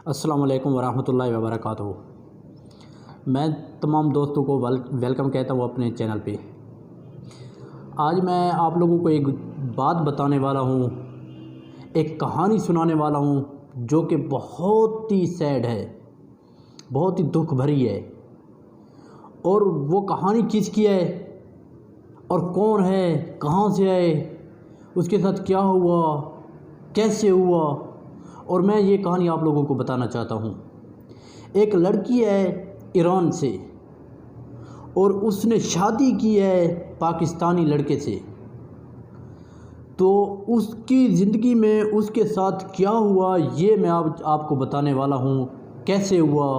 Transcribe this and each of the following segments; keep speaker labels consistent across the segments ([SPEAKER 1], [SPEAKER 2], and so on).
[SPEAKER 1] अस्सलाम वालेकुम वरहमतुल्लाहि वबरकातुहू। मैं तमाम दोस्तों को वेलकम कहता हूँ अपने चैनल पे। आज मैं आप लोगों को एक बात बताने वाला हूँ, एक कहानी सुनाने वाला हूँ जो कि बहुत ही सैड है, बहुत ही दुख भरी है। और वो कहानी किसकी है और कौन है, कहाँ से आए, उसके साथ क्या हुआ, कैसे हुआ, और मैं ये कहानी आप लोगों को बताना चाहता हूँ। एक लड़की है ईरान से और उसने शादी की है पाकिस्तानी लड़के से। तो उसकी ज़िंदगी में उसके साथ क्या हुआ ये मैं आपको बताने वाला हूँ। कैसे हुआ,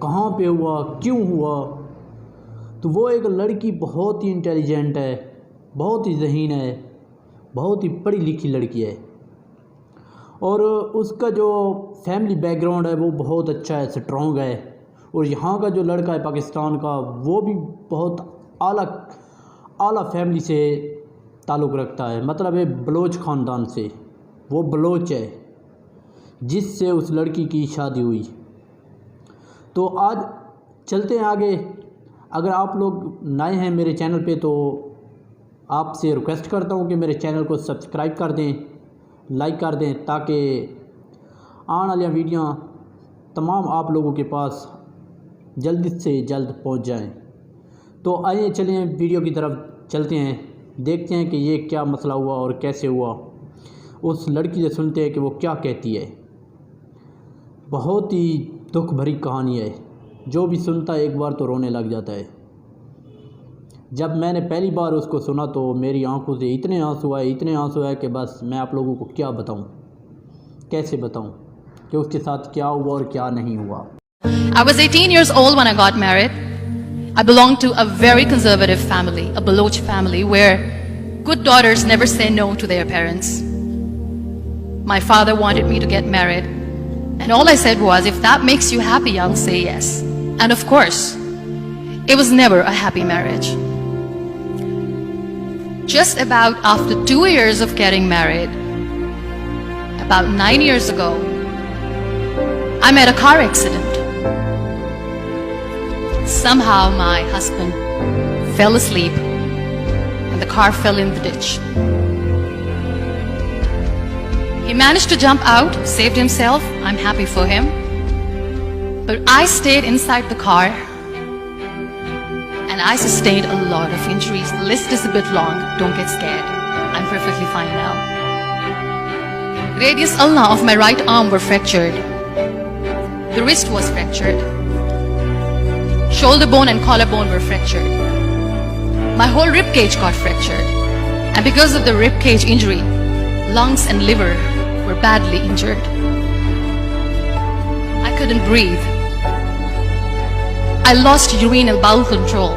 [SPEAKER 1] कहाँ पे हुआ, क्यों हुआ। तो वो एक लड़की बहुत ही इंटेलिजेंट है, बहुत ही ज़हीन है, बहुत ही पढ़ी लिखी लड़की है। और उसका जो फैमिली बैकग्राउंड है वो बहुत अच्छा है, स्ट्रॉन्ग है। और यहाँ का जो लड़का है पाकिस्तान का, वो भी बहुत आला फैमिली से ताल्लुक़ रखता है, मतलब है बलोच ख़ानदान से। वो बलोच है जिससे उस लड़की की शादी हुई। तो आज चलते हैं आगे। अगर आप लोग नए हैं मेरे चैनल पे तो आपसे रिक्वेस्ट करता हूँ कि मेरे चैनल को सब्सक्राइब कर दें, लाइक कर दें, ताकि आने वाली वीडियो तमाम आप लोगों के पास जल्द से जल्द पहुंच जाएं। तो आइए चलिए वीडियो की तरफ चलते हैं, देखते हैं कि ये क्या मसला हुआ और कैसे हुआ। उस लड़की से सुनते हैं कि वो क्या कहती है। बहुत ही दुख भरी कहानी है, जो भी सुनता है एक बार तो रोने लग जाता है। जब मैंने पहली बार उसको सुना तो मेरी आंखों से इतने आंसू आए कि बस मैं आप लोगों को क्या बताऊं, कैसे बताऊं कि उसके साथ क्या हुआ और क्या नहीं हुआ।
[SPEAKER 2] I was 18 years old when I got married. I belonged to a very conservative family, a Baloch family, where good daughters never say no to their parents. My father wanted me to get married, and all I said was, if that makes you happy, I'll say yes. And of course, it was never a happy marriage. Just about after 2 years of getting married, about 9 years ago, I met a car accident. Somehow my husband fell asleep and the car fell in the ditch. He managed to jump out, saved himself. I'm happy for him. But I stayed inside the car and I sustained a lot of injuries. The list is a bit long. Don't get scared. I'm perfectly fine now. Radius ulna of my right arm were fractured. The wrist was fractured. Shoulder bone and collarbone were fractured. My whole rib cage got fractured. And because of the rib cage injury, lungs and liver were badly injured. I couldn't breathe. I lost urine and bowel control.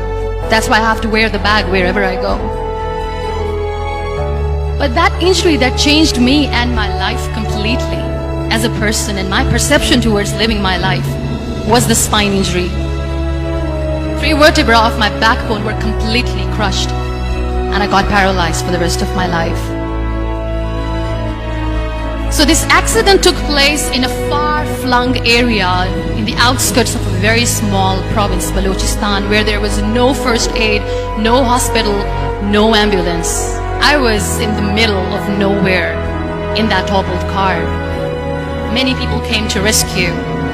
[SPEAKER 2] That's why I have to wear the bag wherever I go. But that injury that changed me and my life completely as a person, and my perception towards living my life, was the spine injury. 3 vertebrae of my backbone were completely crushed, and I got paralyzed for the rest of my life. So this accident took place in a far-flung area in the outskirts of a very small province, Balochistan, where there was no first aid, no hospital, no ambulance. I was in the middle of nowhere in that toppled car. Many people came to rescue.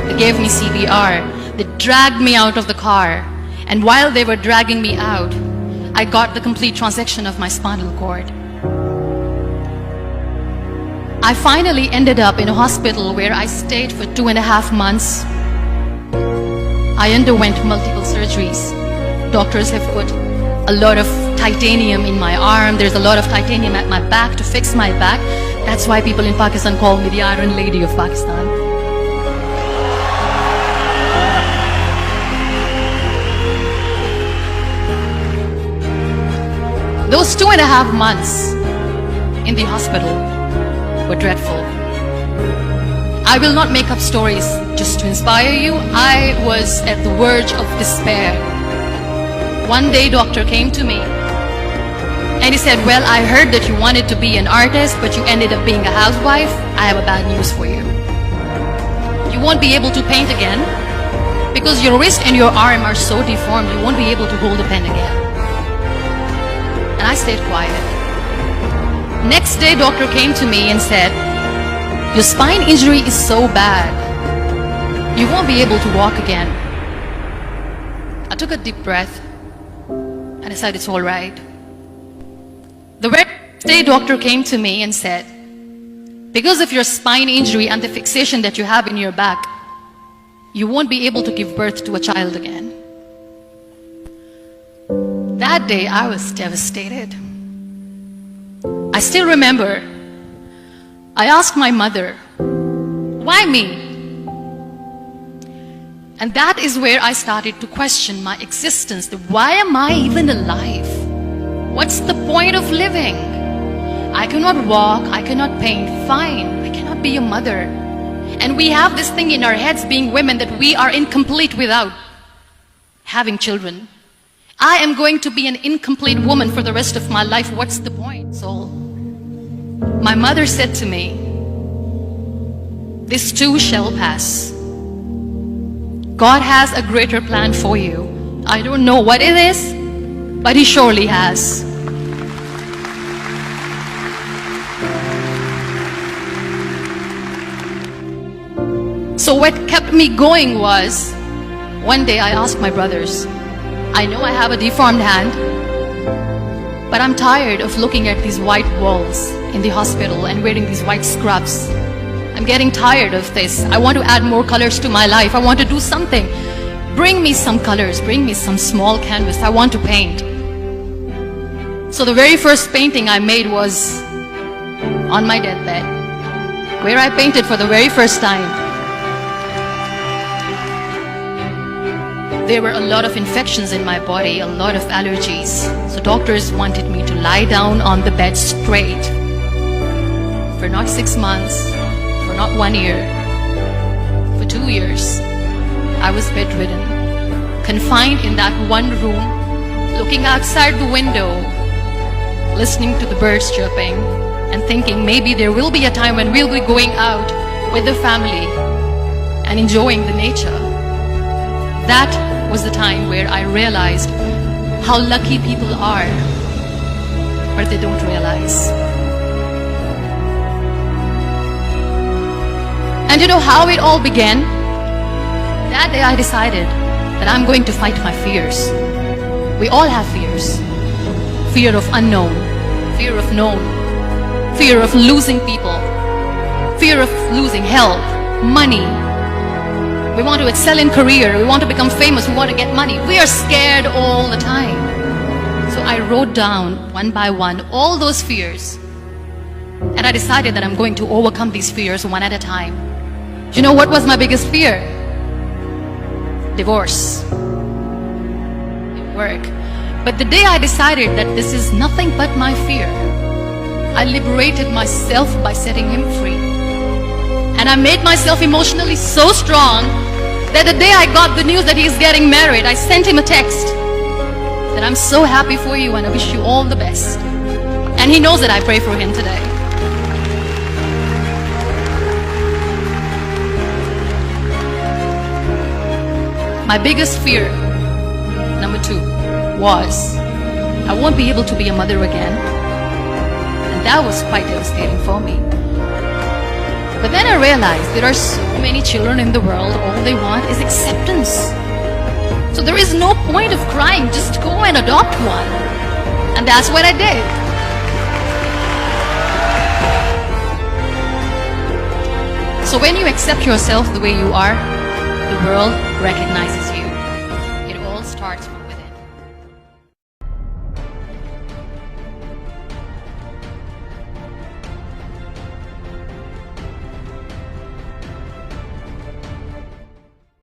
[SPEAKER 2] They gave me CPR. They dragged me out of the car. And while they were dragging me out, I got the complete transection of my spinal cord. I finally ended up in a hospital where I stayed for 2.5 months. I underwent multiple surgeries. Doctors have put a lot of titanium in my arm. There's a lot of titanium at my back to fix my back. That's why people in Pakistan call me the Iron Lady of Pakistan. Those 2.5 months in the hospital were dreadful. I will not make up stories just to inspire you. I was at the verge of despair. One day, doctor came to me and he said, well, I heard that you wanted to be an artist, but you ended up being a housewife. I have a bad news for you. You you won't be able to paint again because your wrist and your arm are so deformed, you won't be able to hold a pen again. And I stayed quiet. Next day, doctor came to me and said, your spine injury is so bad, you won't be able to walk again. I took a deep breath and I said, it's all right. The very next day, doctor came to me and said, because of your spine injury and the fixation that you have in your back, you won't be able to give birth to a child again. That day, I was devastated. I still remember, I asked my mother, why me? And that is where I started to question my existence. Why am I even alive? What's the point of living? I cannot walk, I cannot paint, fine, I cannot be a mother. And we have this thing in our heads, being women, that we are incomplete without having children. I am going to be an incomplete woman for the rest of my life. What's the point? So my mother said to me, this too shall pass. God has a greater plan for you. I don't know what it is, but He surely has. So what kept me going was, one day I asked my brothers, I know I have a deformed hand, but I'm tired of looking at these white walls in the hospital and wearing these white scrubs. I'm getting tired of this. I want to add more colors to my life. I want to do something. Bring me some colors. Bring me some small canvas. I want to paint. So the very first painting I made was on my deathbed, where I painted for the very first time. There were a lot of infections in my body, a lot of allergies. So doctors wanted me to lie down on the bed straight for not 6 months, for not 1 year, for 2 years. I was bedridden, confined in that one room, looking outside the window, listening to the birds chirping, and thinking maybe there will be a time when we'll be going out with the family and enjoying the nature. That was the time where I realized how lucky people are, but they don't realize. And you know how it all began? That day I decided that I'm going to fight my fears. We all have fears. Fear of unknown, fear of known, fear of losing people, fear of losing health, money. We want to excel in career, we want to become famous, we want to get money. We are scared all the time. So I wrote down one by one all those fears. And I decided that I'm going to overcome these fears one at a time. Do you know what was my biggest fear? Divorce. Work. But the day I decided that this is nothing but my fear, I liberated myself by setting him free. And I made myself emotionally so strong that the day I got the news that he's getting married, I sent him a text that I'm so happy for you and I wish you all the best. And he knows that I pray for him today. My biggest fear, number 2, was I won't be able to be a mother again. And that was quite devastating for me. But then I realized there are so many children in the world, all they want is acceptance. So there is no point of crying, just go and adopt one. And that's what I did. So when you accept yourself the way you are, the world recognizes you. It all starts